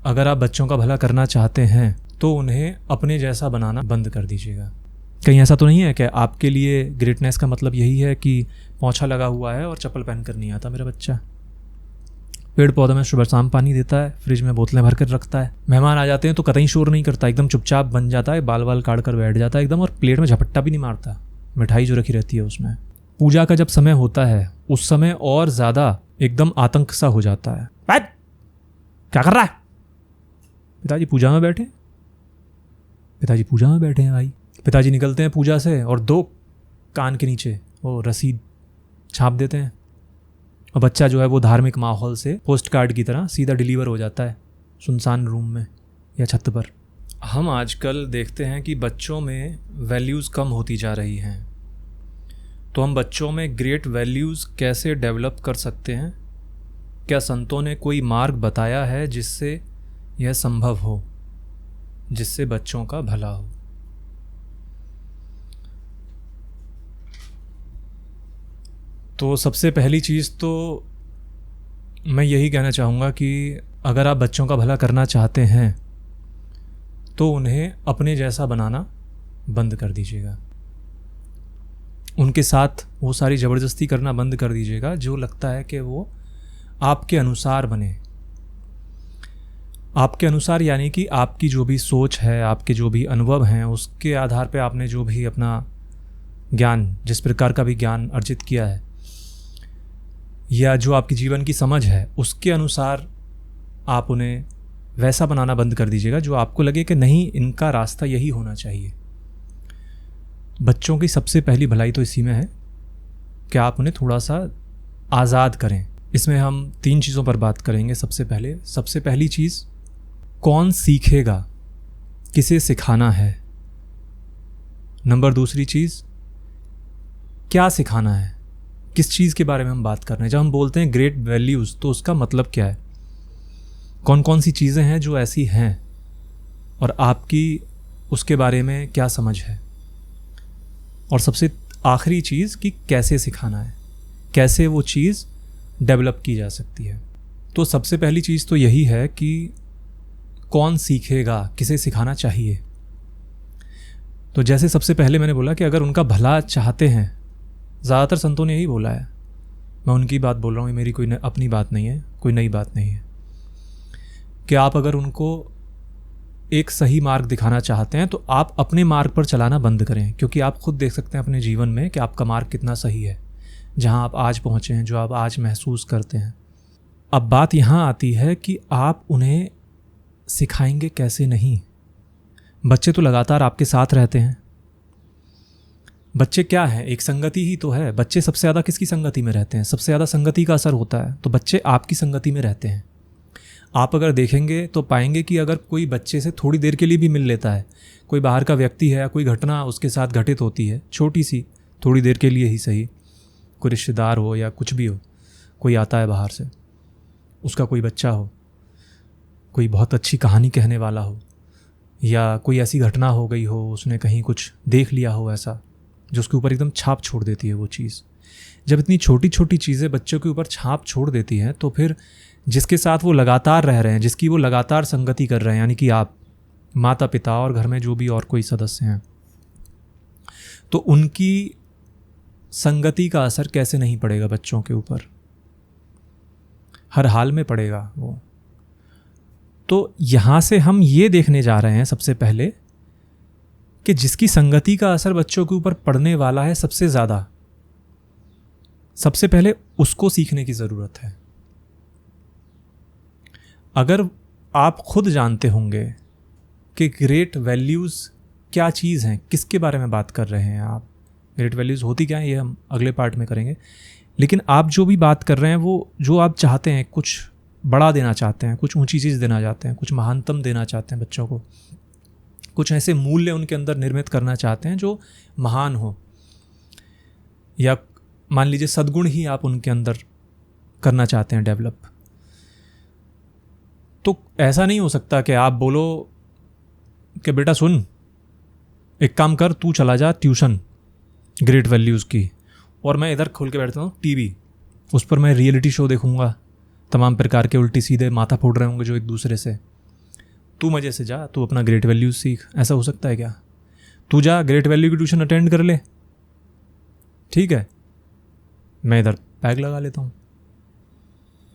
अगर आप बच्चों का भला करना चाहते हैं तो उन्हें अपने जैसा बनाना बंद कर दीजिएगा। कहीं ऐसा तो नहीं है कि आपके लिए ग्रेटनेस का मतलब यही है कि पोंछा लगा हुआ है और चप्पल पहन कर नहीं आता मेरा बच्चा, पेड़ पौधों में सुबह शाम पानी देता है, फ्रिज में बोतलें भर कर रखता है, मेहमान आ जाते हैं तो कतई शोर नहीं करता, एकदम चुपचाप बन जाता है, बाल बाल काट कर बैठ जाता है एकदम, और प्लेट में झपट्टा भी नहीं मारता, मिठाई जो रखी रहती है उसमें। पूजा का जब समय होता है उस समय और ज़्यादा एकदम आतंक सा हो जाता है। बैठ, क्या कर रहा है? पिताजी पूजा में बैठे, पिताजी पूजा में बैठे हैं भाई। पिताजी निकलते हैं पूजा से और 2 कान के नीचे वो रसीद छाप देते हैं, और बच्चा जो है वो धार्मिक माहौल से पोस्ट कार्ड की तरह सीधा डिलीवर हो जाता है सुनसान रूम में या छत पर। हम आजकल देखते हैं कि बच्चों में वैल्यूज़ कम होती जा रही हैं, तो हम बच्चों में ग्रेट वैल्यूज़ कैसे डेवलप कर सकते हैं? क्या संतों ने कोई मार्ग बताया है जिससे यह संभव हो, जिससे बच्चों का भला हो? तो सबसे पहली चीज़ तो मैं यही कहना चाहूँगा कि अगर आप बच्चों का भला करना चाहते हैं तो उन्हें अपने जैसा बनाना बंद कर दीजिएगा। उनके साथ वो सारी ज़बरदस्ती करना बंद कर दीजिएगा जो लगता है कि वो आपके अनुसार बने। आपके अनुसार यानी कि आपकी जो भी सोच है, आपके जो भी अनुभव हैं, उसके आधार पे आपने जो भी अपना ज्ञान, जिस प्रकार का भी ज्ञान अर्जित किया है, या जो आपकी जीवन की समझ है, उसके अनुसार आप उन्हें वैसा बनाना बंद कर दीजिएगा जो आपको लगे कि नहीं, इनका रास्ता यही होना चाहिए। बच्चों की सबसे पहली भलाई तो इसी में है कि आप उन्हें थोड़ा सा आज़ाद करें। इसमें हम 3 चीज़ों पर बात करेंगे। सबसे पहली चीज़, कौन सीखेगा, किसे सिखाना है। नंबर 2 चीज़, क्या सिखाना है, किस चीज़ के बारे में हम बात कर रहे हैं। जब हम बोलते हैं ग्रेट वैल्यूज़ तो उसका मतलब क्या है, कौन कौन सी चीज़ें हैं जो ऐसी हैं और आपकी उसके बारे में क्या समझ है। और सबसे आखिरी चीज़ कि कैसे सिखाना है, कैसे वो चीज़ डेवलप की जा सकती है। तो सबसे पहली चीज़ तो यही है कि कौन सीखेगा, किसे सिखाना चाहिए। तो जैसे सबसे पहले मैंने बोला कि अगर उनका भला चाहते हैं, ज़्यादातर संतों ने यही बोला है, मैं उनकी बात बोल रहा हूँ, ये मेरी कोई अपनी बात नहीं है, कोई नई बात नहीं है, कि आप अगर उनको एक सही मार्ग दिखाना चाहते हैं तो आप अपने मार्ग पर चलाना बंद करें, क्योंकि आप खुद देख सकते हैं अपने जीवन में कि आपका मार्ग कितना सही है, जहां आप आज पहुंचे हैं, जो आप आज महसूस करते हैं। अब बात यहां आती है कि आप उन्हें सिखाएंगे कैसे नहीं। बच्चे तो लगातार आपके साथ रहते हैं। बच्चे क्या है, एक संगति ही तो है। बच्चे सबसे ज़्यादा किसकी संगति में रहते हैं? सबसे ज़्यादा संगति का असर होता है, तो बच्चे आपकी संगति में रहते हैं। आप अगर देखेंगे तो पाएंगे कि अगर कोई बच्चे से थोड़ी देर के लिए भी मिल लेता है, कोई बाहर का व्यक्ति है या कोई घटना उसके साथ घटित होती है, छोटी सी, थोड़ी देर के लिए ही सही, कोई रिश्तेदार हो या कुछ भी हो, कोई आता है बाहर से, उसका कोई बच्चा हो, कोई बहुत अच्छी कहानी कहने वाला हो, या कोई ऐसी घटना हो गई हो, उसने कहीं कुछ देख लिया हो ऐसा जो उसके ऊपर एकदम छाप छोड़ देती है वो चीज़। जब इतनी छोटी छोटी चीज़ें बच्चों के ऊपर छाप छोड़ देती हैं तो फिर जिसके साथ वो लगातार रह रहे हैं, जिसकी वो लगातार संगति कर रहे हैं, यानी कि आप, माता पिता और घर में जो भी और कोई सदस्य हैं, तो उनकी संगति का असर कैसे नहीं पड़ेगा बच्चों के ऊपर? हर हाल में पड़ेगा वो। तो यहाँ से हम ये देखने जा रहे हैं सबसे पहले कि जिसकी संगति का असर बच्चों के ऊपर पड़ने वाला है सबसे ज़्यादा, सबसे पहले उसको सीखने की ज़रूरत है। अगर आप खुद जानते होंगे कि ग्रेट वैल्यूज़ क्या चीज़ हैं, किसके बारे में बात कर रहे हैं आप, ग्रेट वैल्यूज़ होती क्या है, ये हम अगले पार्ट में करेंगे। लेकिन आप जो भी बात कर रहे हैं वो जो आप चाहते हैं, कुछ बड़ा देना चाहते हैं, कुछ ऊंची चीज़ देना चाहते हैं, कुछ महानतम देना चाहते हैं बच्चों को, कुछ ऐसे मूल्य उनके अंदर निर्मित करना चाहते हैं जो महान हो, या मान लीजिए सद्गुण ही आप उनके अंदर करना चाहते हैं डेवलप, तो ऐसा नहीं हो सकता कि आप बोलो कि बेटा सुन, एक काम कर, तू चला जा ट्यूशन ग्रेट वैल्यूज़ की, और मैं इधर खोल के बैठता हूँ टीवी, उस पर मैं रियलिटी शो देखूँगा, तमाम प्रकार के उल्टी सीधे माथा फोड़ रहे होंगे जो एक दूसरे से, तू मज़े से जा, तू अपना ग्रेट वैल्यूज़ सीख। ऐसा हो सकता है क्या? तू जा ग्रेट वैल्यू की ट्यूशन अटेंड कर ले, ठीक है, मैं इधर पैग लगा लेता हूँ,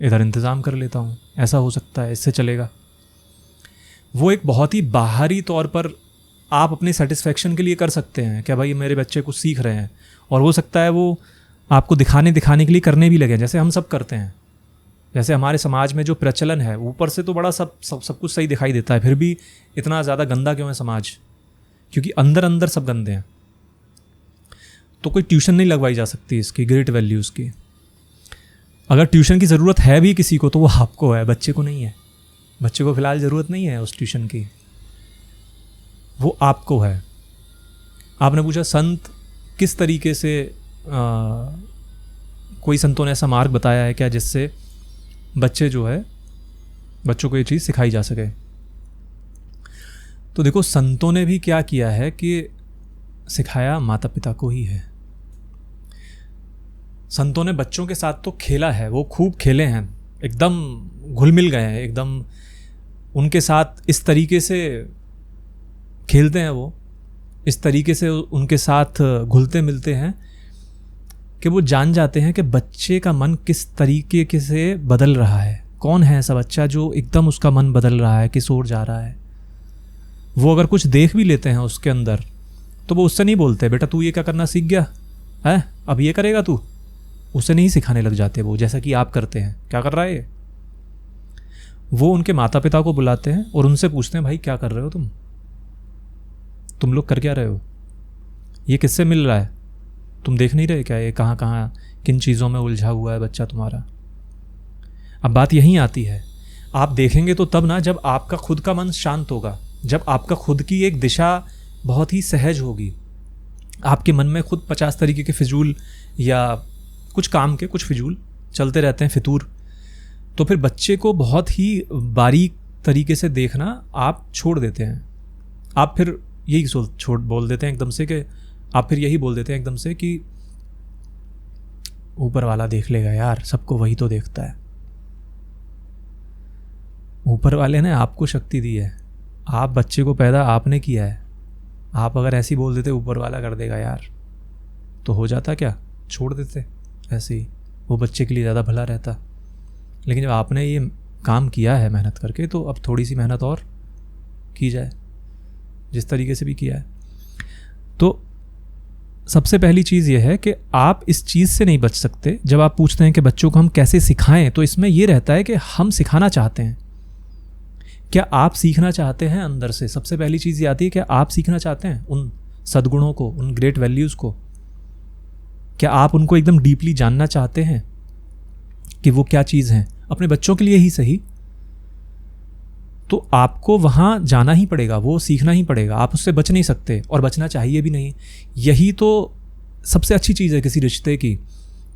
इधर इंतज़ाम कर लेता हूँ। ऐसा हो सकता है, इससे चलेगा। वो एक बहुत ही बाहरी तौर पर आप अपनी सेटिस्फेक्शन के लिए कर सकते हैं क्या भाई मेरे बच्चे कुछ सीख रहे हैं, और हो सकता है वो आपको दिखाने के लिए करने भी लगे, जैसे हम सब करते हैं। जैसे हमारे समाज में जो प्रचलन है, ऊपर से तो बड़ा सब कुछ सही दिखाई देता है, फिर भी इतना ज़्यादा गंदा क्यों है समाज? क्योंकि अंदर अंदर सब गंदे हैं। तो कोई ट्यूशन नहीं लगवाई जा सकती इसकी, ग्रेट वैल्यूज़ की। अगर ट्यूशन की ज़रूरत है भी किसी को तो वो आपको है, बच्चे को नहीं है। बच्चे को फ़िलहाल ज़रूरत नहीं है उस ट्यूशन की, वो आपको है। आपने पूछा संत किस तरीके से, कोई संतों ने ऐसा मार्ग बताया है क्या जिससे बच्चों को ये चीज़ सिखाई जा सके? तो देखो, संतों ने भी क्या किया है कि सिखाया माता पिता को ही है। संतों ने बच्चों के साथ तो खेला है, वो खूब खेले हैं, एकदम घुल मिल गए हैं, एकदम उनके साथ इस तरीके से खेलते हैं, वो इस तरीके से उनके साथ घुलते मिलते हैं कि वो जान जाते हैं कि बच्चे का मन किस तरीके से बदल रहा है। कौन है ऐसा बच्चा जो एकदम उसका मन बदल रहा है, किस ओर जा रहा है। वो अगर कुछ देख भी लेते हैं उसके अंदर तो वो उससे नहीं बोलते बेटा तू ये क्या करना सीख गया है, अब ये करेगा तू, उसे नहीं सिखाने लग जाते वो, जैसा कि आप करते हैं। क्या कर रहा है ये? वो उनके माता पिता को बुलाते हैं और उनसे पूछते हैं भाई क्या कर रहे हो तुम लोग कर क्या रहे हो, ये किससे मिल रहा है, तुम देख नहीं रहे क्या ये कहाँ कहाँ किन चीज़ों में उलझा हुआ है बच्चा तुम्हारा। अब बात यहीं आती है, आप देखेंगे तो तब ना जब आपका खुद का मन शांत होगा, जब आपका खुद की एक दिशा बहुत ही सहज होगी। आपके मन में खुद 50 तरीके के फिजूल या कुछ काम के कुछ फिजूल चलते रहते हैं, फितूर, तो फिर बच्चे को बहुत ही बारीक तरीके से देखना आप छोड़ देते हैं। आप फिर यही बोल देते हैं एकदम से कि आप फिर यही बोल देते हैं एकदम से कि ऊपर वाला देख लेगा यार, सबको वही तो देखता है। ऊपर वाले ने आपको शक्ति दी है, आप बच्चे को पैदा आपने किया है। आप अगर ऐसे ही बोल देते ऊपर वाला कर देगा यार, तो हो जाता क्या, छोड़ देते ऐसे ही, वो बच्चे के लिए ज़्यादा भला रहता। लेकिन जब आपने ये काम किया है मेहनत करके, तो अब थोड़ी सी मेहनत और की जाए, जिस तरीके से भी किया है। तो सबसे पहली चीज़ ये है कि आप इस चीज़ से नहीं बच सकते। जब आप पूछते हैं कि बच्चों को हम कैसे सिखाएं, तो इसमें ये रहता है कि हम सिखाना चाहते हैं, क्या आप सीखना चाहते हैं अंदर से। सबसे पहली चीज़ ये आती है कि आप सीखना चाहते हैं उन सद्गुणों को, उन ग्रेट वैल्यूज़ को। क्या आप उनको एकदम डीपली जानना चाहते हैं कि वो क्या चीज़ हैं, अपने बच्चों के लिए ही सही। तो आपको वहाँ जाना ही पड़ेगा, वो सीखना ही पड़ेगा, आप उससे बच नहीं सकते और बचना चाहिए भी नहीं। यही तो सबसे अच्छी चीज़ है किसी रिश्ते की,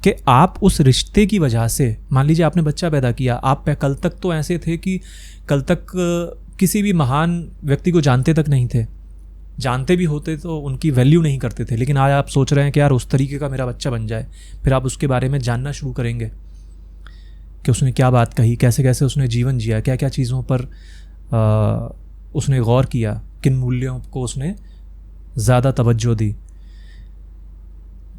कि आप उस रिश्ते की वजह से, मान लीजिए आपने बच्चा पैदा किया, आप कल तक तो ऐसे थे कि कल तक किसी भी महान व्यक्ति को जानते तक नहीं थे, जानते भी होते तो उनकी वैल्यू नहीं करते थे। लेकिन आज आप सोच रहे हैं कि यार उस तरीके का मेरा बच्चा बन जाए। फिर आप उसके बारे में जानना शुरू करेंगे कि उसने क्या बात कही, कैसे कैसे उसने जीवन जिया, क्या क्या चीज़ों पर उसने गौर किया, किन मूल्यों को उसने ज़्यादा तवज्जो दी।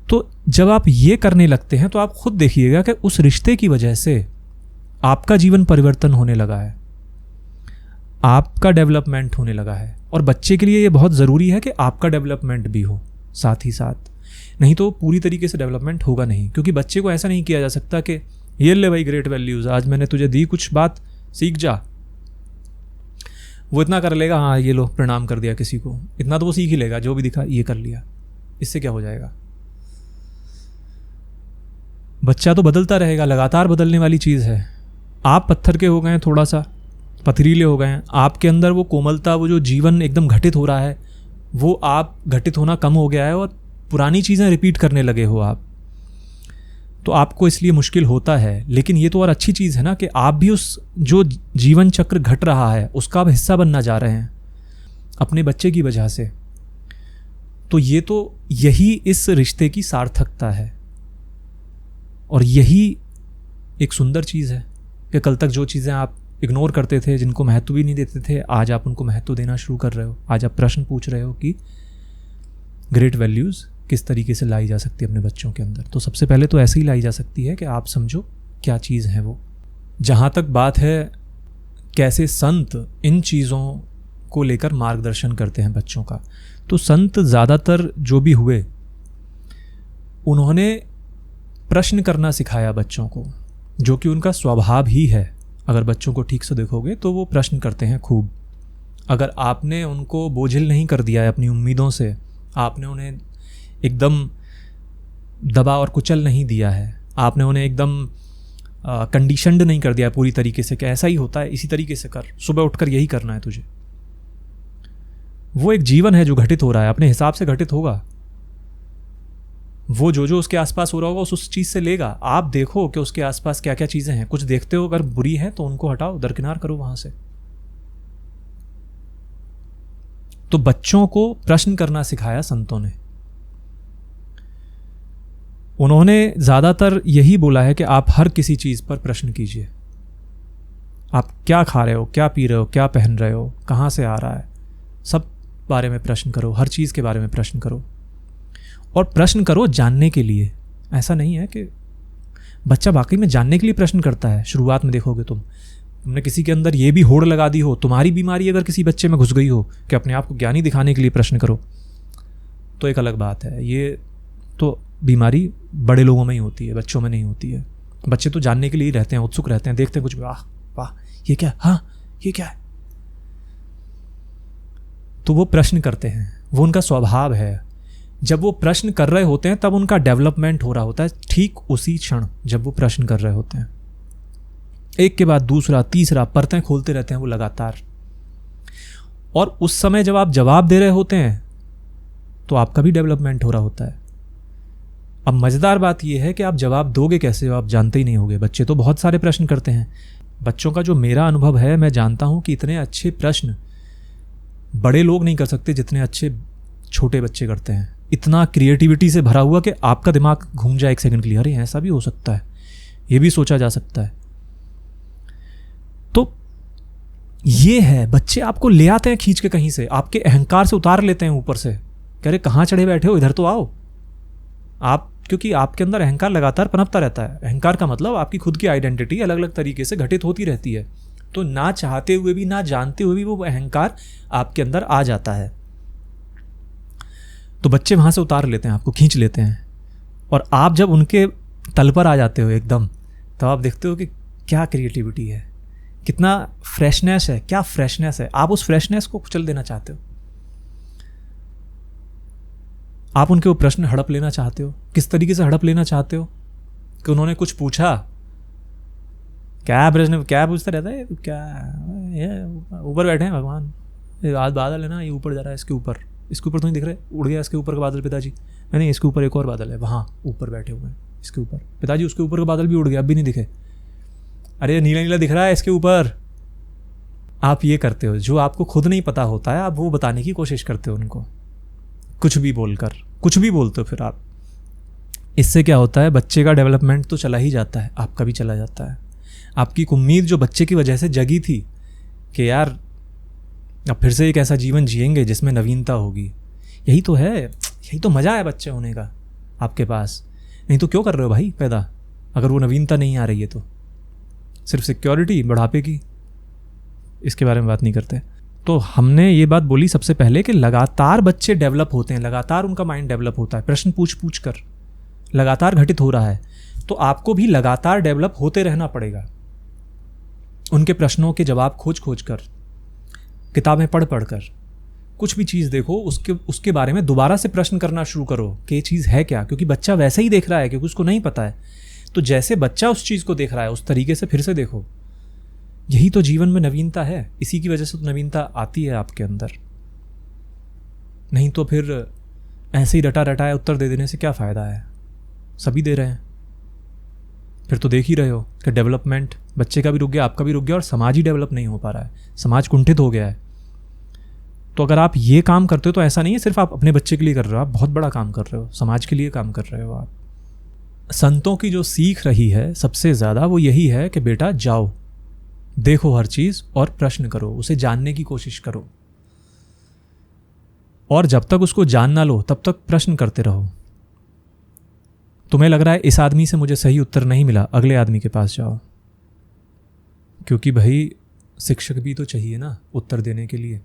तो जब आप ये करने लगते हैं तो आप खुद देखिएगा कि उस रिश्ते की वजह से आपका जीवन परिवर्तन होने लगा है, आपका डेवलपमेंट होने लगा है। और बच्चे के लिए ये बहुत ज़रूरी है कि आपका डेवलपमेंट भी हो साथ ही साथ, नहीं तो पूरी तरीके से डेवलपमेंट होगा नहीं। क्योंकि बच्चे को ऐसा नहीं किया जा सकता कि ये ले भाई ग्रेट वैल्यूज़, आज मैंने तुझे दी कुछ बात, सीख जा। वो इतना कर लेगा, हाँ ये लो प्रणाम कर दिया किसी को, इतना तो वो सीख ही लेगा, जो भी दिखा ये कर लिया, इससे क्या हो जाएगा। बच्चा तो बदलता रहेगा, लगातार बदलने वाली चीज़ है। आप पत्थर के हो गए हैं, थोड़ा सा पथरीले हो गए हैं, आपके अंदर वो कोमलता, वो जो जीवन एकदम घटित हो रहा है, वो आप घटित होना कम हो गया है और पुरानी चीज़ें रिपीट करने लगे हो आप, तो आपको इसलिए मुश्किल होता है। लेकिन ये तो और अच्छी चीज़ है ना कि आप भी उस जो जीवन चक्र घट रहा है उसका आप हिस्सा बनना जा रहे हैं अपने बच्चे की वजह से। तो ये तो यही इस रिश्ते की सार्थकता है और यही एक सुंदर चीज़ है कि कल तक जो चीज़ें आप इग्नोर करते थे, जिनको महत्व भी नहीं देते थे, आज आप उनको महत्व देना शुरू कर रहे हो। आज आप प्रश्न पूछ रहे हो कि ग्रेट वैल्यूज़ किस तरीके से लाई जा सकती है अपने बच्चों के अंदर। तो सबसे पहले तो ऐसे ही लाई जा सकती है कि आप समझो क्या चीज़ है वो। जहाँ तक बात है कैसे संत इन चीज़ों को लेकर मार्गदर्शन करते हैं बच्चों का, तो संत ज़्यादातर जो भी हुए उन्होंने प्रश्न करना सिखाया बच्चों को, जो कि उनका स्वभाव ही है। अगर बच्चों को ठीक से देखोगे तो वो प्रश्न करते हैं खूब। अगर आपने उनको बोझिल नहीं कर दिया है अपनी उम्मीदों से, आपने उन्हें एकदम दबा और कुचल नहीं दिया है, आपने उन्हें एकदम कंडीशनड नहीं कर दिया पूरी तरीके से कि ऐसा ही होता है, इसी तरीके से कर, सुबह उठकर यही करना है तुझे। वो एक जीवन है जो घटित हो रहा है, अपने हिसाब से घटित होगा। वो जो उसके आसपास हो रहा होगा उस चीज़ से लेगा। आप देखो कि उसके आसपास क्या क्या चीज़ें हैं, कुछ देखते हो अगर बुरी है तो उनको हटाओ, दरकिनार करो वहाँ से। तो बच्चों को प्रश्न करना सिखाया संतों ने। उन्होंने ज़्यादातर यही बोला है कि आप हर किसी चीज़ पर प्रश्न कीजिए। आप क्या खा रहे हो, क्या पी रहे हो, क्या पहन रहे हो, कहाँ से आ रहा है, सब बारे में प्रश्न करो, हर चीज़ के बारे में प्रश्न करो। और प्रश्न करो जानने के लिए। ऐसा नहीं है कि बच्चा वाकई में जानने के लिए प्रश्न करता है। शुरुआत में देखोगे तुमने किसी के अंदर ये भी होड़ लगा दी हो, तुम्हारी बीमारी अगर किसी बच्चे में घुस गई हो कि अपने आप को ज्ञानी दिखाने के लिए प्रश्न करो, तो एक अलग बात है। ये तो बीमारी बड़े लोगों में ही होती है, बच्चों में नहीं होती है। बच्चे तो जानने के लिए ही रहते हैं, उत्सुक रहते हैं, देखते हैं कुछ, वाह वाह ये क्या, हाँ ये क्या है, तो वो प्रश्न करते हैं। वो उनका स्वभाव है। जब वो प्रश्न कर रहे होते हैं तब उनका डेवलपमेंट हो रहा होता है, ठीक उसी क्षण जब वो प्रश्न कर रहे होते हैं। एक के बाद दूसरा, तीसरा, परतें खोलते रहते हैं वो लगातार। और उस समय जब आप जवाब दे रहे होते हैं तो आपका भी डेवलपमेंट हो रहा होता है। अब मज़ेदार बात यह है कि आप जवाब दोगे कैसे, आप जानते ही नहीं होगे। बच्चे तो बहुत सारे प्रश्न करते हैं। बच्चों का जो मेरा अनुभव है, मैं जानता हूं कि इतने अच्छे प्रश्न बड़े लोग नहीं कर सकते जितने अच्छे छोटे बच्चे करते हैं। इतना क्रिएटिविटी से भरा हुआ कि आपका दिमाग घूम जाए एक सेकंड के लिए, अरे ऐसा भी हो सकता है, ये भी सोचा जा सकता है। तो ये है, बच्चे आपको ले आते हैं खींच के कहीं से, आपके अहंकार से उतार लेते हैं ऊपर से, कह रहे कहाँ चढ़े बैठे हो, इधर तो आओ आप। क्योंकि आपके अंदर अहंकार लगातार पनपता रहता है। अहंकार का मतलब आपकी खुद की आइडेंटिटी अलग अलग तरीके से घटित होती रहती है। तो ना चाहते हुए भी, ना जानते हुए भी वो अहंकार आपके अंदर आ जाता है। तो बच्चे वहाँ से उतार लेते हैं, आपको खींच लेते हैं। और आप जब उनके तल पर आ जाते हो एकदम, तब आप देखते हो कि क्या क्रिएटिविटी है, कितना फ्रेशनेस है, क्या फ्रेशनेस है। आप उस फ्रेशनेस को कुचल देना चाहते हो। आप उनके वो प्रश्न हड़प लेना चाहते हो। किस तरीके से हड़प लेना चाहते हो कि उन्होंने कुछ पूछा, क्या प्रश्न, क्या पूछता रहता है, क्या ये ऊपर बैठे हैं भगवान, आज बादल है ना, ये ऊपर जा रहा है, इसके ऊपर तो नहीं दिख रहे, उड़ गया इसके ऊपर का बादल पिताजी, नहीं इसके ऊपर एक और बादल है, वहाँ ऊपर बैठे हुए हैं इसके ऊपर पिताजी, उसके ऊपर का बादल भी उड़ गया, अब भी नहीं दिखे, अरे नीला नीला दिख रहा है इसके ऊपर। आप ये करते हो, जो आपको खुद नहीं पता होता है आप वो बताने की कोशिश करते हो उनको, कुछ भी बोलकर, कुछ भी बोलते हो फिर आप। इससे क्या होता है, बच्चे का डेवलपमेंट तो चला ही जाता है, आपका भी चला जाता है। आपकी एक उम्मीद जो बच्चे की वजह से जगी थी कि यार अब फिर से एक ऐसा जीवन जिएंगे जिसमें नवीनता होगी, यही तो है, यही तो मज़ा है बच्चे होने का आपके पास। नहीं तो क्यों कर रहे हो भाई पैदा, अगर वो नवीनता नहीं आ रही है तो। सिर्फ सिक्योरिटी बुढ़ापे की, इसके बारे में बात नहीं करते। तो हमने ये बात बोली सबसे पहले कि लगातार बच्चे डेवलप होते हैं, लगातार उनका माइंड डेवलप होता है, प्रश्न पूछ पूछ कर लगातार घटित हो रहा है। तो आपको भी लगातार डेवलप होते रहना पड़ेगा, उनके प्रश्नों के जवाब खोज खोज कर, किताबें पढ़ पढ़ कर। कुछ भी चीज़ देखो, उसके बारे में दोबारा से प्रश्न करना शुरू करो कि ये चीज़ है क्या, क्योंकि बच्चा वैसे ही देख रहा है क्योंकि उसको नहीं पता है। तो जैसे बच्चा उस चीज़ को देख रहा है उस तरीके से फिर से देखो। यही तो जीवन में नवीनता है, इसी की वजह से तो नवीनता आती है आपके अंदर। नहीं तो फिर ऐसे ही रटा रटाए उत्तर दे देने से क्या फ़ायदा है, सभी दे रहे हैं, फिर तो देख ही रहे हो कि डेवलपमेंट बच्चे का भी रुक गया, आपका भी रुक गया, और समाज ही डेवलप नहीं हो पा रहा है, समाज कुंठित हो गया है। तो अगर आप ये काम करते हो तो ऐसा नहीं है सिर्फ आप अपने बच्चे के लिए कर रहे हो, आप बहुत बड़ा काम कर रहे हो, समाज के लिए काम कर रहे हो आप। संतों की जो सीख रही है सबसे ज़्यादा वो यही है कि बेटा जाओ, देखो हर चीज़ और प्रश्न करो, उसे जानने की कोशिश करो, और जब तक उसको जान ना लो तब तक प्रश्न करते रहो। तुम्हें लग रहा है इस आदमी से मुझे सही उत्तर नहीं मिला, अगले आदमी के पास जाओ, क्योंकि भाई शिक्षक भी तो चाहिए ना उत्तर देने के लिए।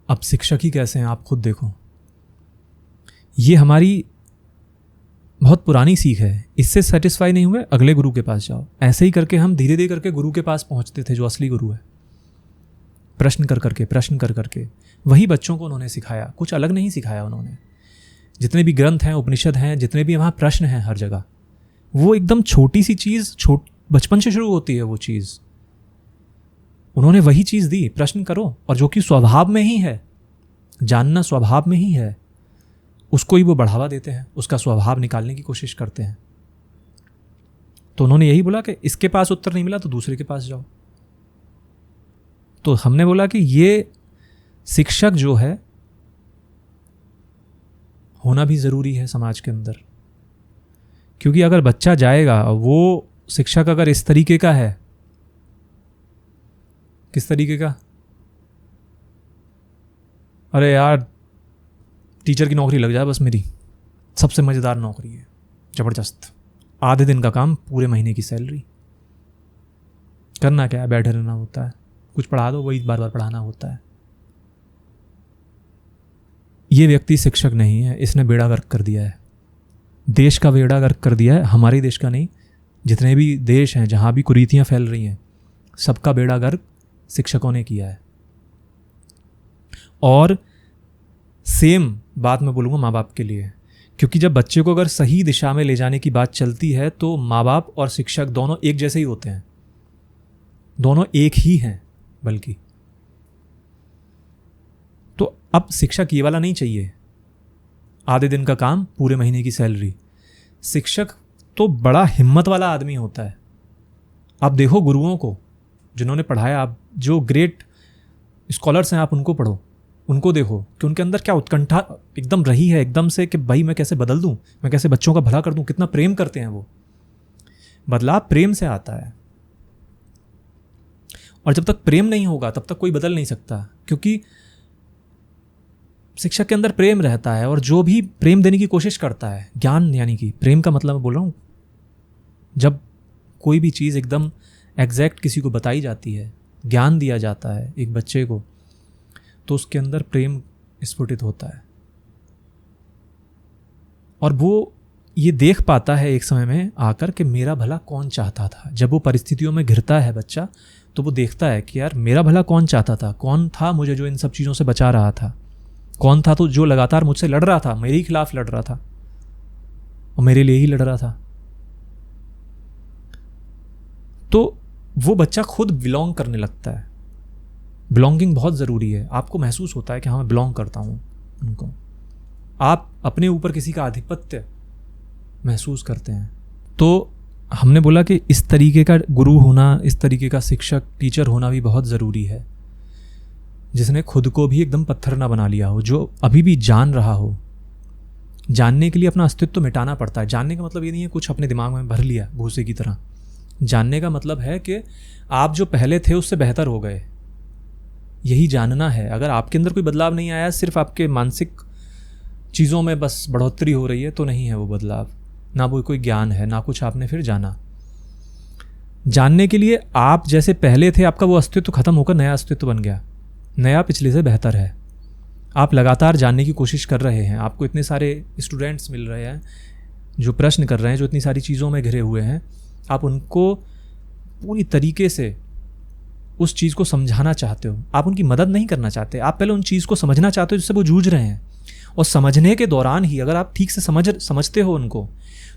अब शिक्षक ही कैसे हैं आप खुद देखो। ये हमारी बहुत पुरानी सीख है, इससे सेटिस्फाई नहीं हुए अगले गुरु के पास जाओ। ऐसे ही करके हम धीरे धीरे करके गुरु के पास पहुंचते थे जो असली गुरु है। प्रश्न कर करके वही बच्चों को उन्होंने सिखाया, कुछ अलग नहीं सिखाया उन्होंने। जितने भी ग्रंथ हैं, उपनिषद हैं, जितने भी वहाँ प्रश्न हैं हर जगह, वो एकदम छोटी सी चीज़, बचपन से शुरू होती है वो चीज़। उन्होंने वही चीज़ दी, प्रश्न करो, और जो कि स्वभाव में ही है, जानना स्वभाव में ही है, उसको ही वो बढ़ावा देते हैं, उसका स्वभाव निकालने की कोशिश करते हैं। तो उन्होंने यही बोला कि इसके पास उत्तर नहीं मिला तो दूसरे के पास जाओ। तो हमने बोला कि ये शिक्षक जो है होना भी ज़रूरी है समाज के अंदर, क्योंकि अगर बच्चा जाएगा, वो शिक्षक अगर इस तरीके का है, किस तरीके का, अरे यार टीचर की नौकरी लग जाए बस मेरी, सबसे मज़ेदार नौकरी है, ज़बरदस्त, आधे दिन का काम, पूरे महीने की सैलरी, करना क्या है, बैठे रहना होता है, कुछ पढ़ा दो वही बार बार पढ़ाना होता है। ये व्यक्ति शिक्षक नहीं है, इसने बेड़ा गर्क कर दिया है, देश का बेड़ा गर्क कर दिया है, हमारे देश का नहीं, जितने भी देश हैं जहाँ भी कुरीतियाँ फैल रही हैं सबका बेड़ा गर्क शिक्षकों ने किया है। और सेम बात मैं बोलूँगा माँ बाप के लिए, क्योंकि जब बच्चे को अगर सही दिशा में ले जाने की बात चलती है तो माँ बाप और शिक्षक दोनों एक जैसे ही होते हैं, दोनों एक ही हैं बल्कि। तो अब शिक्षक ये वाला नहीं चाहिए, आधे दिन का काम पूरे महीने की सैलरी। शिक्षक तो बड़ा हिम्मत वाला आदमी होता है। आप देखो गुरुओं को जिन्होंने पढ़ाया, आप जो ग्रेट स्कॉलर्स हैं आप उनको पढ़ो, उनको देखो कि उनके अंदर क्या उत्कंठा एकदम रही है एकदम से कि भाई मैं कैसे बदल दूं, मैं कैसे बच्चों का भला कर दूं, कितना प्रेम करते हैं वो। बदलाव प्रेम से आता है, और जब तक प्रेम नहीं होगा तब तक कोई बदल नहीं सकता, क्योंकि शिक्षक के अंदर प्रेम रहता है, और जो भी प्रेम देने की कोशिश करता है, ज्ञान यानी कि प्रेम का मतलब मैं बोल रहा हूँ, जब कोई भी चीज़ एकदम एग्जैक्ट किसी को बताई जाती है, ज्ञान दिया जाता है एक बच्चे को, तो उसके अंदर प्रेम स्फुटित होता है, और वो ये देख पाता है एक समय में आकर कि मेरा भला कौन चाहता था। जब वो परिस्थितियों में घिरता है बच्चा, तो वो देखता है कि यार मेरा भला कौन चाहता था, कौन था मुझे जो इन सब चीज़ों से बचा रहा था, कौन था तो जो लगातार मुझसे लड़ रहा था, मेरे ही खिलाफ लड़ रहा था और मेरे लिए ही लड़ रहा था। तो वो बच्चा खुद बिलोंग करने लगता है। बिलोंगिंग बहुत ज़रूरी है, आपको महसूस होता है कि हाँ मैं बिलोंग करता हूँ उनको, आप अपने ऊपर किसी का आधिपत्य महसूस करते हैं। तो हमने बोला कि इस तरीके का गुरु होना, इस तरीके का शिक्षक टीचर होना भी बहुत ज़रूरी है, जिसने खुद को भी एकदम पत्थर ना बना लिया हो, जो अभी भी जान रहा हो। जानने के लिए अपना अस्तित्व मिटाना पड़ता है। जानने का मतलब ये नहीं है कुछ अपने दिमाग में भर लिया भूसे की तरह। जानने का मतलब है कि आप जो पहले थे उससे बेहतर हो गए, यही जानना है। अगर आपके अंदर कोई बदलाव नहीं आया, सिर्फ आपके मानसिक चीज़ों में बस बढ़ोतरी हो रही है, तो नहीं है वो बदलाव, ना वो कोई ज्ञान है, ना कुछ आपने फिर जाना। जानने के लिए आप जैसे पहले थे, आपका वो अस्तित्व खत्म होकर नया अस्तित्व बन गया, नया पिछले से बेहतर है। आप लगातार जानने की कोशिश कर रहे हैं, आपको इतने सारे स्टूडेंट्स मिल रहे हैं जो प्रश्न कर रहे हैं, जो इतनी सारी चीज़ों में घिरे हुए हैं, आप उनको पूरी तरीके से उस चीज़ को समझाना चाहते हो। आप उनकी मदद नहीं करना चाहते, आप पहले उन चीज़ को समझना चाहते हो जिससे वो जूझ रहे हैं। और समझने के दौरान ही अगर आप ठीक से समझते हो उनको,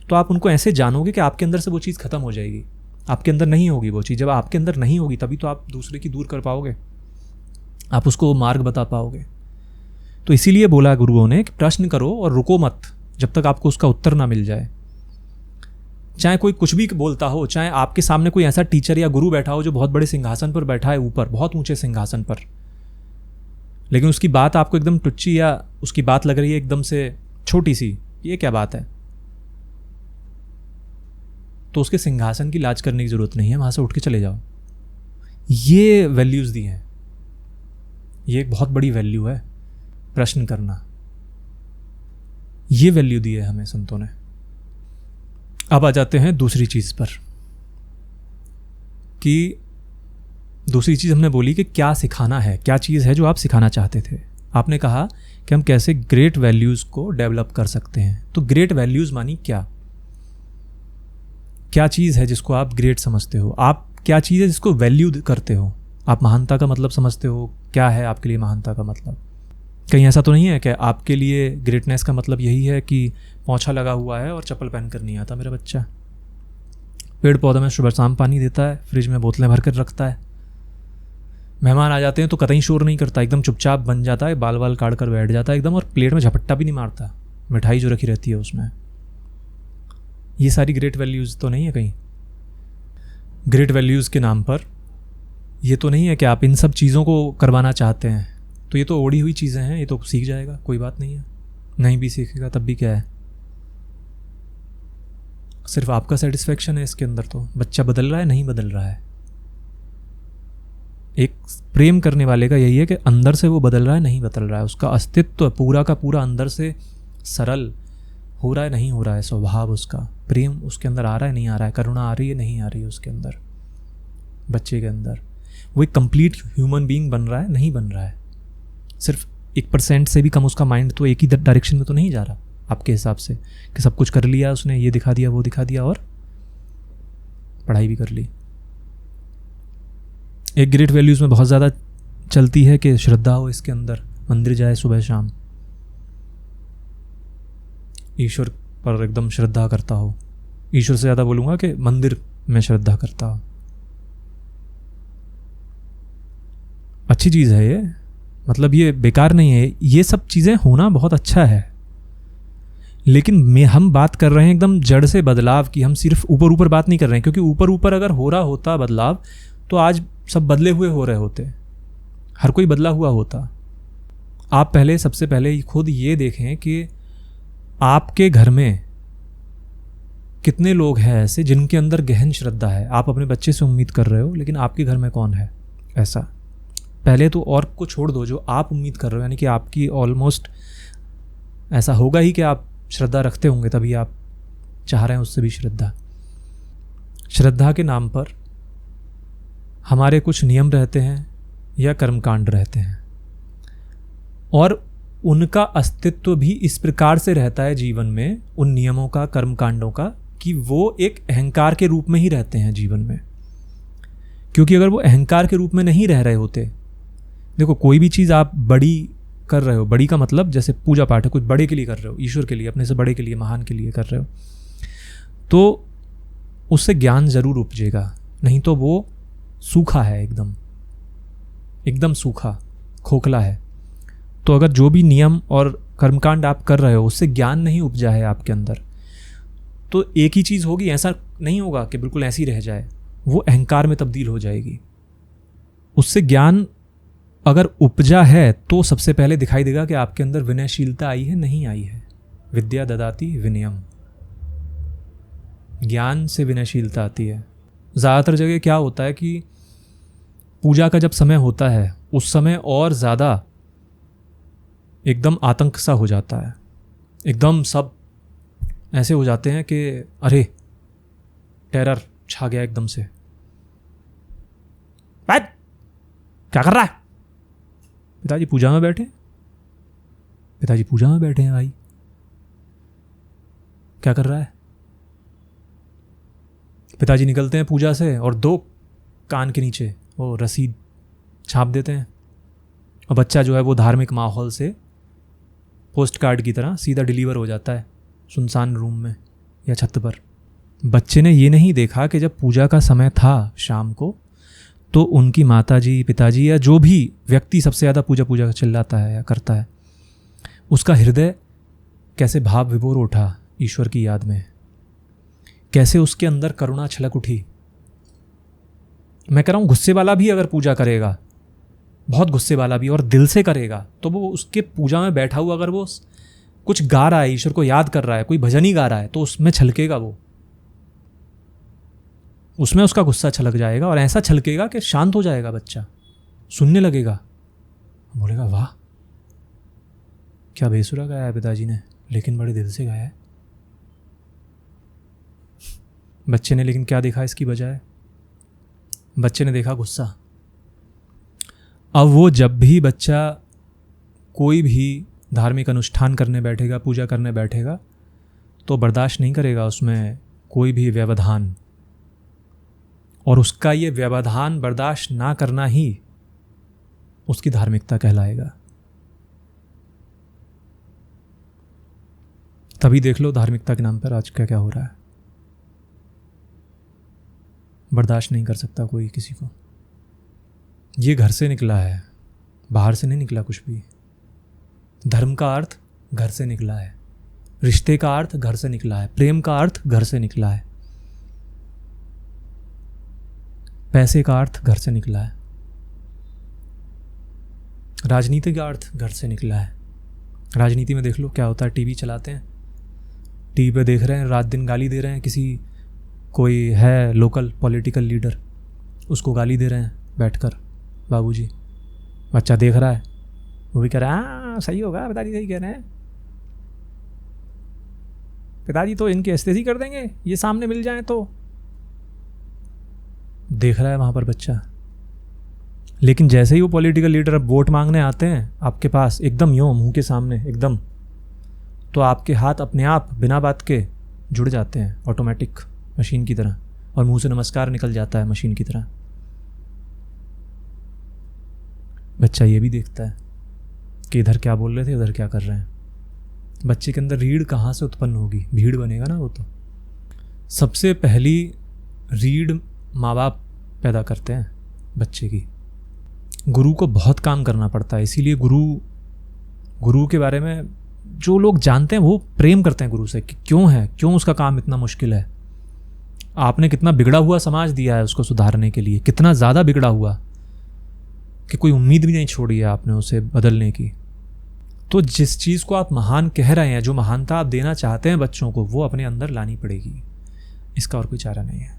तो आप उनको ऐसे जानोगे कि आपके अंदर से वो चीज़ ख़त्म हो जाएगी। आपके अंदर नहीं होगी वो चीज़, जब आपके अंदर नहीं होगी तभी तो आप दूसरे की दूर कर पाओगे, आप उसको मार्ग बता पाओगे। तो इसीलिए बोला गुरुओं ने कि प्रश्न करो और रुको मत जब तक आपको उसका उत्तर ना मिल जाए। चाहे कोई कुछ भी बोलता हो, चाहे आपके सामने कोई ऐसा टीचर या गुरु बैठा हो जो बहुत बड़े सिंहासन पर बैठा है, ऊपर बहुत ऊंचे सिंहासन पर, लेकिन उसकी बात आपको एकदम टुच्ची या उसकी बात लग रही है एकदम से छोटी सी, ये क्या बात है? तो उसके सिंहासन की लाज करने की ज़रूरत नहीं है, वहाँ से उठ के चले जाओ। ये वैल्यूज़ दी हैं। ये एक बहुत बड़ी वैल्यू है, प्रश्न करना। ये वैल्यू दी है हमें संतों ने। अब आ जाते हैं दूसरी चीज़ पर, कि दूसरी चीज़ हमने बोली कि क्या सिखाना है, क्या चीज़ है जो आप सिखाना चाहते थे। आपने कहा कि हम कैसे ग्रेट वैल्यूज़ को डेवलप कर सकते हैं। तो ग्रेट वैल्यूज़ मानी क्या चीज़ है जिसको आप ग्रेट समझते हो? आप क्या चीज़ है जिसको वैल्यू करते हो? आप महानता का मतलब समझते हो? क्या है आपके लिए महानता का मतलब? कहीं ऐसा तो नहीं है कि आपके लिए ग्रेटनेस का मतलब यही है कि पोंछा लगा हुआ है और चप्पल पहन कर नहीं आता मेरा बच्चा, पेड़ पौधों में सुबह शाम पानी देता है, फ्रिज में बोतलें भर कर रखता है, मेहमान आ जाते हैं तो कतई शोर नहीं करता, एकदम चुपचाप बन जाता है, बाल बाल काट कर बैठ जाता है एकदम, और प्लेट में झपट्टा भी नहीं मारता, मिठाई जो रखी रहती है उसमें। ये सारी ग्रेट वैल्यूज़ तो नहीं है कहीं। ग्रेट वैल्यूज़ के नाम पर ये तो नहीं है कि आप इन सब चीज़ों को करवाना चाहते हैं, तो ये तो ओढ़ी हुई चीज़ें हैं, ये तो सीख जाएगा, कोई बात नहीं है। नहीं भी सीखेगा तब भी क्या है, सिर्फ आपका सेटिस्फेक्शन है इसके अंदर। तो बच्चा बदल रहा है, नहीं बदल रहा है। एक प्रेम करने वाले का यही है कि अंदर से वो बदल रहा है, नहीं बदल रहा है, उसका अस्तित्व पूरा का पूरा अंदर से सरल हो रहा है, नहीं हो रहा है, स्वभाव उसका, प्रेम उसके अंदर आ रहा है, नहीं आ रहा है, करुणा आ रही है, नहीं आ रही है उसके अंदर, बच्चे के अंदर। वो एक कंप्लीट ह्यूमन बीइंग बन रहा है, नहीं बन रहा है। सिर्फ 1% से भी कम उसका माइंड तो एक ही डायरेक्शन में तो नहीं जा रहा आपके हिसाब से, कि सब कुछ कर लिया उसने, ये दिखा दिया वो दिखा दिया और पढ़ाई भी कर ली। एक ग्रेट वैल्यूज़ में बहुत ज़्यादा चलती है कि श्रद्धा हो इसके अंदर, मंदिर जाए सुबह शाम, ईश्वर पर एकदम श्रद्धा करता हो। ईश्वर से ज़्यादा बोलूँगा कि मंदिर में श्रद्धा करता हो। अच्छी चीज़ है ये, मतलब ये बेकार नहीं है, ये सब चीज़ें होना बहुत अच्छा है। लेकिन हम बात कर रहे हैं एकदम जड़ से बदलाव की। हम सिर्फ ऊपर ऊपर बात नहीं कर रहे हैं, क्योंकि ऊपर ऊपर अगर हो रहा होता बदलाव तो आज सब बदले हुए हो रहे होते, हर कोई बदला हुआ होता। आप पहले, सबसे पहले खुद ये देखें कि आपके घर में कितने लोग हैं ऐसे जिनके अंदर गहन श्रद्धा है। आप अपने बच्चे से उम्मीद कर रहे हो, लेकिन आपके घर में कौन है ऐसा? पहले तो और को छोड़ दो, जो आप उम्मीद कर रहे हो, यानी कि आपकी ऑलमोस्ट ऐसा होगा ही कि आप श्रद्धा रखते होंगे, तभी आप चाह रहे हैं उससे भी श्रद्धा। श्रद्धा के नाम पर हमारे कुछ नियम रहते हैं या कर्मकांड रहते हैं, और उनका अस्तित्व भी इस प्रकार से रहता है जीवन में, उन नियमों का, कर्मकांडों का, कि वो एक अहंकार के रूप में ही रहते हैं जीवन में। क्योंकि अगर वो अहंकार के रूप में नहीं रह रहे होते, देखो कोई भी चीज़ आप बड़ी कर रहे हो, बड़ी का मतलब जैसे पूजा पाठ है, कुछ बड़े के लिए कर रहे हो, ईश्वर के लिए, अपने से बड़े के लिए, महान के लिए कर रहे हो, तो उससे ज्ञान जरूर उपजेगा। नहीं तो वो सूखा है, एकदम एकदम सूखा, खोखला है। तो अगर जो भी नियम और कर्मकांड आप कर रहे हो उससे ज्ञान नहीं उपजा है आपके अंदर, तो एक ही चीज़ होगी, ऐसा नहीं होगा कि बिल्कुल ऐसी रह जाए, वो अहंकार में तब्दील हो जाएगी। उससे ज्ञान अगर उपजा है तो सबसे पहले दिखाई देगा कि आपके अंदर विनयशीलता आई है, नहीं आई है। विद्या ददाति विनयम, ज्ञान से विनयशीलता आती है। ज़्यादातर जगह क्या होता है कि पूजा का जब समय होता है उस समय और ज़्यादा एकदम आतंक सा हो जाता है, एकदम सब ऐसे हो जाते हैं कि अरे टेरर छा गया एकदम से। बैठ, क्या कर रहा है? पिताजी पूजा में बैठे, पिताजी पूजा में बैठे हैं भाई, क्या कर रहा है? पिताजी निकलते हैं पूजा से और 2 कान के नीचे वो रसीद छाप देते हैं, और बच्चा जो है वो धार्मिक माहौल से पोस्ट कार्ड की तरह सीधा डिलीवर हो जाता है सुनसान रूम में या छत पर। बच्चे ने ये नहीं देखा कि जब पूजा का समय था शाम को, तो उनकी माताजी, पिताजी या जो भी व्यक्ति सबसे ज़्यादा पूजा चिल्लाता है या करता है, उसका हृदय कैसे भाव विभोर उठा ईश्वर की याद में, कैसे उसके अंदर करुणा छलक उठी। मैं कह रहा हूँ गुस्से वाला भी अगर पूजा करेगा, बहुत गुस्से वाला भी, और दिल से करेगा, तो वो उसके पूजा में बैठा हुआ अगर वो कुछ गा रहा है, ईश्वर को याद कर रहा है, कोई भजन ही गा रहा है, तो उसमें छलकेगा वो। उसमें उसका गुस्सा छलक जाएगा और ऐसा छलकेगा कि शांत हो जाएगा बच्चा, सुनने लगेगा, बोलेगा वाह क्या बेसुरा गाया है पिताजी ने, लेकिन बड़े दिल से गाया है। बच्चे ने लेकिन क्या देखा इसकी बजाय? बच्चे ने देखा गुस्सा। अब वो जब भी बच्चा कोई भी धार्मिक अनुष्ठान करने बैठेगा, पूजा करने बैठेगा, तो बर्दाश्त नहीं करेगा उसमें कोई भी व्यवधान, और उसका ये व्यवधान बर्दाश्त ना करना ही उसकी धार्मिकता कहलाएगा। तभी देख लो धार्मिकता के नाम पर आज क्या क्या हो रहा है। बर्दाश्त नहीं कर सकता कोई किसी को। ये घर से निकला है, बाहर से नहीं निकला कुछ भी। धर्म का अर्थ घर से निकला है, रिश्ते का अर्थ घर से निकला है, प्रेम का अर्थ घर से निकला है, पैसे का अर्थ घर से निकला है, राजनीति का अर्थ घर से निकला है। राजनीति में देख लो क्या होता है, टीवी चलाते हैं, टीवी पे देख रहे हैं, रात दिन गाली दे रहे हैं, किसी कोई है लोकल पॉलिटिकल लीडर, उसको गाली दे रहे हैं बैठकर बाबूजी। बच्चा देख रहा है, वो भी कह रहा है हाँ सही होगा, पिताजी सही कह रहे हैं, पिताजी तो इनकी एस्थेसी कर देंगे, ये सामने मिल जाए तो। देख रहा है वहाँ पर बच्चा। लेकिन जैसे ही वो पॉलिटिकल लीडर अब वोट मांगने आते हैं आपके पास, एकदम यूँ मुंह के सामने एकदम, तो आपके हाथ अपने आप बिना बात के जुड़ जाते हैं ऑटोमेटिक मशीन की तरह, और मुंह से नमस्कार निकल जाता है मशीन की तरह। बच्चा ये भी देखता है कि इधर क्या बोल रहे थे, उधर क्या कर रहे हैं। बच्चे के अंदर रीढ़ कहाँ से उत्पन्न होगी? भीड़ बनेगा ना वो तो। सबसे पहली रीढ़ माँ बाप पैदा करते हैं बच्चे की। गुरु को बहुत काम करना पड़ता है, इसीलिए गुरु के बारे में जो लोग जानते हैं वो प्रेम करते हैं गुरु से कि क्यों उसका काम इतना मुश्किल है। आपने कितना बिगड़ा हुआ समाज दिया है उसको सुधारने के लिए, कितना ज़्यादा बिगड़ा हुआ कि कोई उम्मीद भी नहीं छोड़ी है आपने उसे बदलने की। तो जिस चीज़ को आप महान कह रहे हैं, जो महानता आप देना चाहते हैं बच्चों को, वो अपने अंदर लानी पड़ेगी, इसका और कोई चारा नहीं है।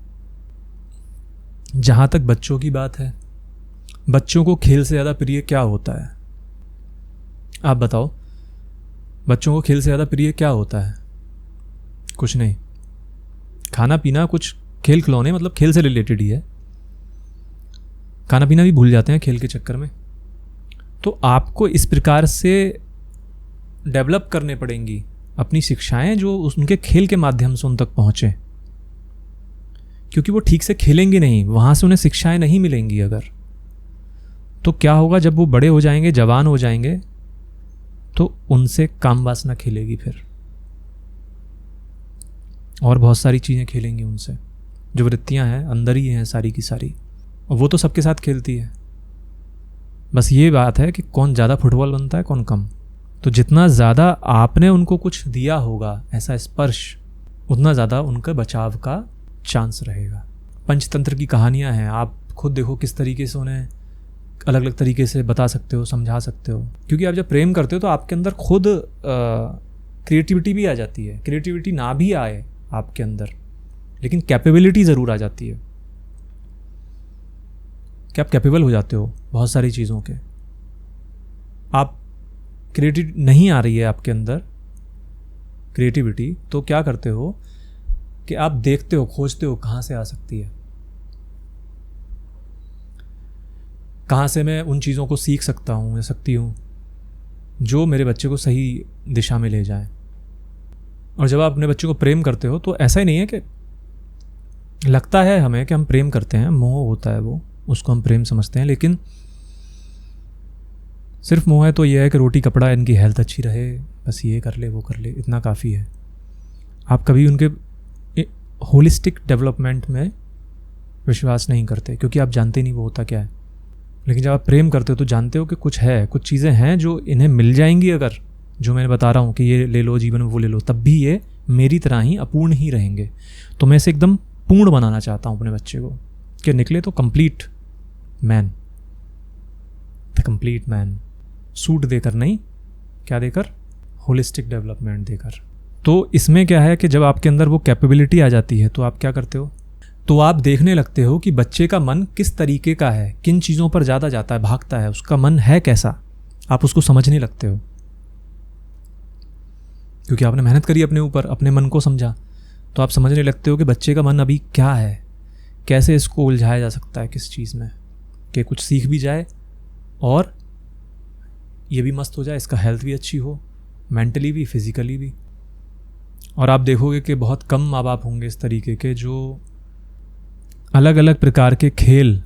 जहाँ तक बच्चों की बात है, बच्चों को खेल से ज़्यादा प्रिय क्या होता है? आप बताओ, बच्चों को खेल से ज़्यादा प्रिय क्या होता है? कुछ नहीं, खाना पीना, कुछ खेल खिलौने, मतलब खेल से रिलेटेड ही है। खाना पीना भी भूल जाते हैं खेल के चक्कर में। तो आपको इस प्रकार से डेवलप करने पड़ेंगी अपनी शिक्षाएं, जो उनके खेल के माध्यम से उन तक पहुँचें, क्योंकि वो ठीक से खेलेंगे नहीं, वहाँ से उन्हें शिक्षाएं नहीं मिलेंगी अगर। तो क्या होगा, जब वो बड़े हो जाएंगे, जवान हो जाएंगे, तो उनसे काम वासना खेलेगी फिर, और बहुत सारी चीज़ें खेलेंगी उनसे, जो वृत्तियां हैं अंदर ही हैं सारी की सारी, और वो तो सबके साथ खेलती है। बस ये बात है कि कौन ज़्यादा फुटबॉल बनता है, कौन कम। तो जितना ज़्यादा आपने उनको कुछ दिया होगा ऐसा स्पर्श, उतना ज़्यादा उनका बचाव का चांस रहेगा। पंचतंत्र की कहानियाँ हैं, आप खुद देखो किस तरीके से उन्हें अलग अलग तरीके से बता सकते हो, समझा सकते हो। क्योंकि आप जब प्रेम करते हो तो आपके अंदर खुद क्रिएटिविटी भी आ जाती है। क्रिएटिविटी ना भी आए आपके अंदर, लेकिन कैपेबिलिटी ज़रूर आ जाती है कि आप कैपेबल हो जाते हो बहुत सारी चीज़ों के। आप क्रिएटिविटी नहीं आ रही है आपके अंदर क्रिएटिविटी, तो क्या करते हो कि आप देखते हो, खोजते हो कहाँ से आ सकती है, कहाँ से मैं उन चीज़ों को सीख सकता हूँ या सकती हूँ जो मेरे बच्चे को सही दिशा में ले जाए। और जब आप अपने बच्चे को प्रेम करते हो तो ऐसा ही नहीं है कि लगता है हमें कि हम प्रेम करते हैं, मोह होता है वो, उसको हम प्रेम समझते हैं, लेकिन सिर्फ मोह है तो यह है कि रोटी कपड़ा, इनकी हेल्थ अच्छी रहे, बस ये कर ले वो कर ले, इतना काफ़ी है। आप कभी उनके होलिस्टिक डेवलपमेंट में विश्वास नहीं करते, क्योंकि आप जानते नहीं वो होता क्या है। लेकिन जब आप प्रेम करते हो तो जानते हो कि कुछ है, कुछ चीज़ें हैं जो इन्हें मिल जाएंगी अगर, जो मैंने बता रहा हूँ कि ये ले लो जीवन में, वो ले लो, तब भी ये मेरी तरह ही अपूर्ण ही रहेंगे। तो मैं इसे एकदम पूर्ण बनाना चाहता हूँ अपने बच्चे को, कि निकले तो complete man, the complete man. Suit देकर नहीं, क्या देकर? होलिस्टिक डेवलपमेंट देकर। तो इसमें क्या है कि जब आपके अंदर वो कैपेबिलिटी आ जाती है तो आप क्या करते हो? तो आप देखने लगते हो कि बच्चे का मन किस तरीके का है, किन चीज़ों पर ज़्यादा जाता है, भागता है, उसका मन है कैसा, आप उसको समझने लगते हो। क्योंकि आपने मेहनत करी अपने ऊपर, अपने मन को समझा, तो आप समझने लगते हो कि बच्चे का मन अभी क्या है, कैसे इसको उलझाया जा सकता है किस चीज़ में, कि कुछ सीख भी जाए और ये भी मस्त हो जाए, इसका हेल्थ भी अच्छी हो, मेंटली भी, फिजिकली भी। और आप देखोगे कि बहुत कम माँ बाप होंगे इस तरीके के जो अलग अलग प्रकार के खेल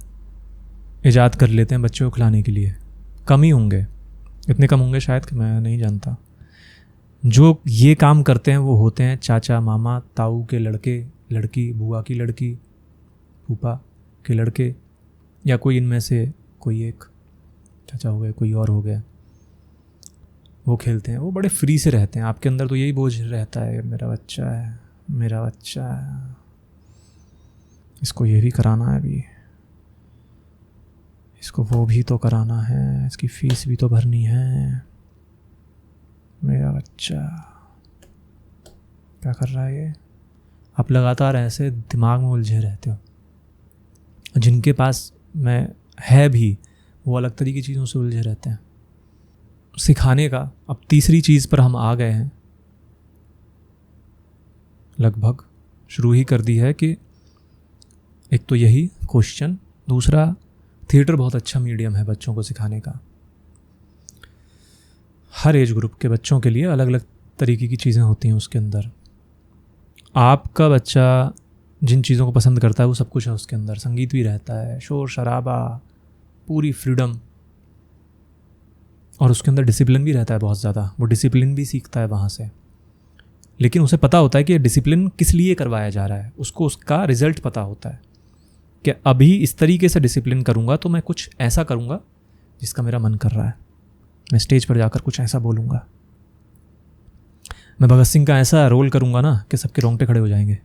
ईजाद कर लेते हैं बच्चों को खिलाने के लिए। कम ही होंगे, इतने कम होंगे शायद कि मैं नहीं जानता। जो ये काम करते हैं वो होते हैं चाचा, मामा, ताऊ के लड़के, लड़की, बुआ की लड़की, फूफा के लड़के, या कोई इनमें से कोई एक चाचा हो गया, कोई और हो गया, वो खेलते हैं। वो बड़े फ्री से रहते हैं। आपके अंदर तो यही बोझ रहता है, मेरा बच्चा है, मेरा बच्चा है, इसको ये भी कराना है अभी, इसको वो भी तो कराना है, इसकी फीस भी तो भरनी है, मेरा बच्चा क्या कर रहा है ये। आप लगातार ऐसे दिमाग में उलझे रहते हो। जिनके पास में है भी वो अलग तरीके की चीज़ों से उलझे रहते हैं। सिखाने का अब तीसरी चीज़ पर हम आ गए हैं, लगभग शुरू ही कर दी है कि एक तो यही क्वेश्चन, दूसरा थिएटर बहुत अच्छा मीडियम है बच्चों को सिखाने का। हर एज ग्रुप के बच्चों के लिए अलग अलग तरीके की चीज़ें होती हैं उसके अंदर। आपका बच्चा जिन चीज़ों को पसंद करता है वो सब कुछ है उसके अंदर। संगीत भी रहता है, शोर शराबा, पूरी फ्रीडम, और उसके अंदर डिसिप्लिन भी रहता है बहुत ज़्यादा। वो डिसिप्लिन भी सीखता है वहाँ से, लेकिन उसे पता होता है कि ये डिसिप्लिन किस लिए करवाया जा रहा है। उसको उसका रिजल्ट पता होता है कि अभी इस तरीके से डिसिप्लिन करूँगा तो मैं कुछ ऐसा करूँगा जिसका मेरा मन कर रहा है। मैं स्टेज पर जाकर कुछ ऐसा बोलूँगा, मैं भगत सिंह का ऐसा रोल करूँगा ना कि सबके रोंगटे खड़े हो जाएंगे।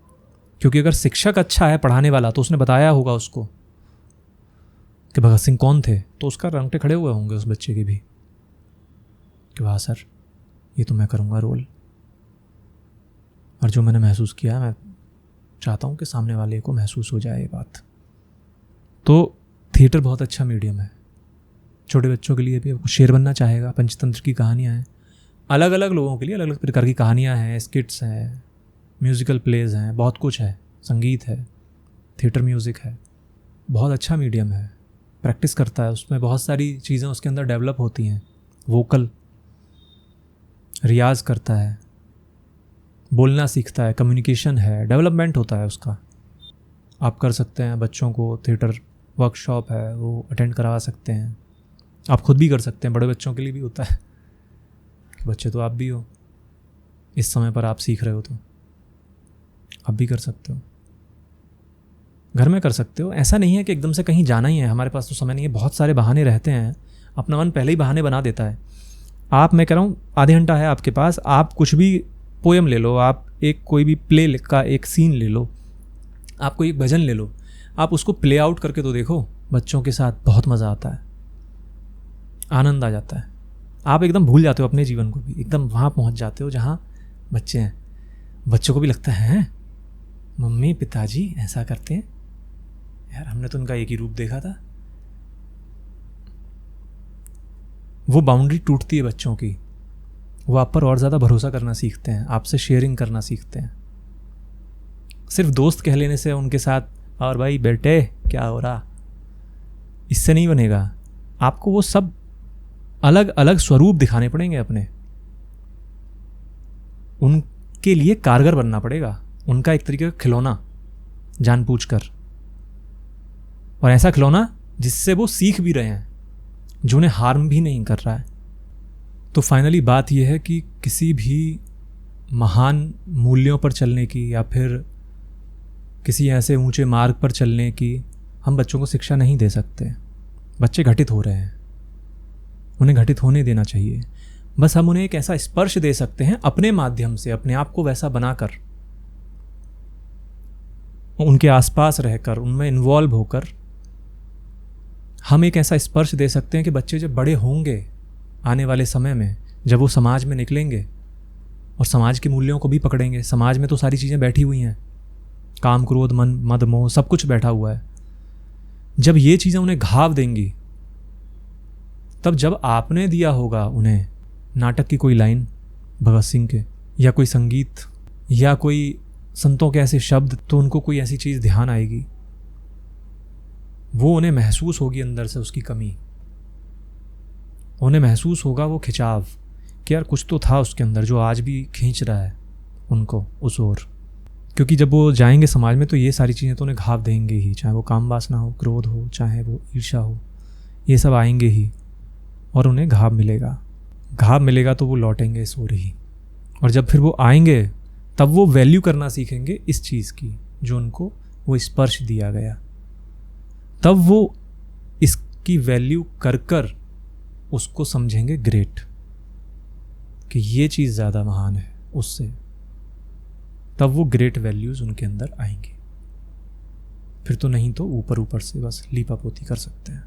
क्योंकि अगर शिक्षक अच्छा है पढ़ाने वाला तो उसने बताया होगा उसको कि भगत सिंह कौन थे, तो उसका रोंगटे खड़े हुए होंगे उस बच्चे के भी कि वाह सर, ये तो मैं करूँगा रोल। और जो मैंने महसूस किया मैं चाहता हूँ कि सामने वाले को महसूस हो जाए ये बात। तो थिएटर बहुत अच्छा मीडियम है छोटे बच्चों के लिए भी। कुछ शेर बनना चाहेगा, पंचतंत्र की कहानियाँ हैं, अलग अलग लोगों के लिए अलग अलग प्रकार की कहानियाँ हैं, स्किट्स हैं, म्यूज़िकल प्लेज हैं, बहुत कुछ है, संगीत है, थिएटर म्यूज़िक है। बहुत अच्छा मीडियम है, प्रैक्टिस करता है उसमें, बहुत सारी चीज़ें उसके अंदर डेवलप होती हैं। वोकल रियाज़ करता है, बोलना सीखता है, कम्युनिकेशन है, डेवलपमेंट होता है उसका। आप कर सकते हैं, बच्चों को थिएटर वर्कशॉप है वो अटेंड करवा सकते हैं। आप खुद भी कर सकते हैं, बड़े बच्चों के लिए भी होता है। बच्चे तो आप भी हो, इस समय पर आप सीख रहे हो तो आप भी कर सकते हो, घर में कर सकते हो। ऐसा नहीं है कि एकदम से कहीं जाना ही है, हमारे पास तो समय नहीं है, बहुत सारे बहाने रहते हैं। अपना मन पहले ही बहाने बना देता है। आप, मैं कह रहा हूँ, आधे घंटा है आपके पास, आप कुछ भी पोयम ले लो, आप एक कोई भी प्ले का एक सीन ले लो, आप कोई एक भजन ले लो, आप उसको प्ले आउट करके तो देखो बच्चों के साथ। बहुत मज़ा आता है, आनंद आ जाता है। आप एकदम भूल जाते हो अपने जीवन को भी, एकदम वहाँ पहुँच जाते हो जहाँ बच्चे हैं। बच्चों को भी लगता है मम्मी पिताजी ऐसा करते हैं, यार हमने तो उनका एक ही रूप देखा था। वो बाउंड्री टूटती है बच्चों की, वो आप पर और ज़्यादा भरोसा करना सीखते हैं, आपसे शेयरिंग करना सीखते हैं। सिर्फ दोस्त कह लेने से उनके साथ, और भाई बेटे क्या हो रहा, इससे नहीं बनेगा। आपको वो सब अलग अलग स्वरूप दिखाने पड़ेंगे अपने, उनके लिए कारगर बनना पड़ेगा, उनका एक तरीके का खिलौना जानबूझकर, और ऐसा खिलौना जिससे वो सीख भी रहे हैं, जो उन्हें हार्म भी नहीं कर रहा है। तो फाइनली बात यह है कि किसी भी महान मूल्यों पर चलने की या फिर किसी ऐसे ऊंचे मार्ग पर चलने की हम बच्चों को शिक्षा नहीं दे सकते। बच्चे घटित हो रहे हैं, उन्हें घटित होने देना चाहिए। बस हम उन्हें एक ऐसा स्पर्श दे सकते हैं अपने माध्यम से, अपने आप को वैसा बनाकर, उनके आसपास रहकर, उनमें इन्वॉल्व होकर हम एक ऐसा स्पर्श दे सकते हैं कि बच्चे जब बड़े होंगे आने वाले समय में, जब वो समाज में निकलेंगे और समाज के मूल्यों को भी पकड़ेंगे। समाज में तो सारी चीज़ें बैठी हुई हैं, काम क्रोध मन मद मोह सब कुछ बैठा हुआ है। जब ये चीज़ें उन्हें घाव देंगी, तब जब आपने दिया होगा उन्हें नाटक की कोई लाइन भगत सिंह के, या कोई संगीत, या कोई संतों के ऐसे शब्द, तो उनको कोई ऐसी चीज़ ध्यान आएगी, वो उन्हें महसूस होगी अंदर से उसकी कमी, उन्हें महसूस होगा वो खिंचाव कि यार कुछ तो था उसके अंदर जो आज भी खींच रहा है उनको उस ओर। क्योंकि जब वो जाएंगे समाज में तो ये सारी चीज़ें तो उन्हें घाव देंगे ही, चाहे वो काम वासना हो, क्रोध हो, चाहे वो ईर्ष्या हो, ये सब आएंगे ही और उन्हें घाव मिलेगा। घाव मिलेगा तो वो लौटेंगे इस ओर ही। और जब फिर वो आएंगे तब वो वैल्यू करना सीखेंगे इस चीज़ की जो उनको वो स्पर्श दिया गया। तब वो इसकी वैल्यू कर कर उसको समझेंगे ग्रेट, कि ये चीज़ ज़्यादा महान है उससे। तब वो ग्रेट वैल्यूज़ उनके अंदर आएंगे। फिर तो नहीं तो ऊपर ऊपर से बस लीपापोती कर सकते हैं।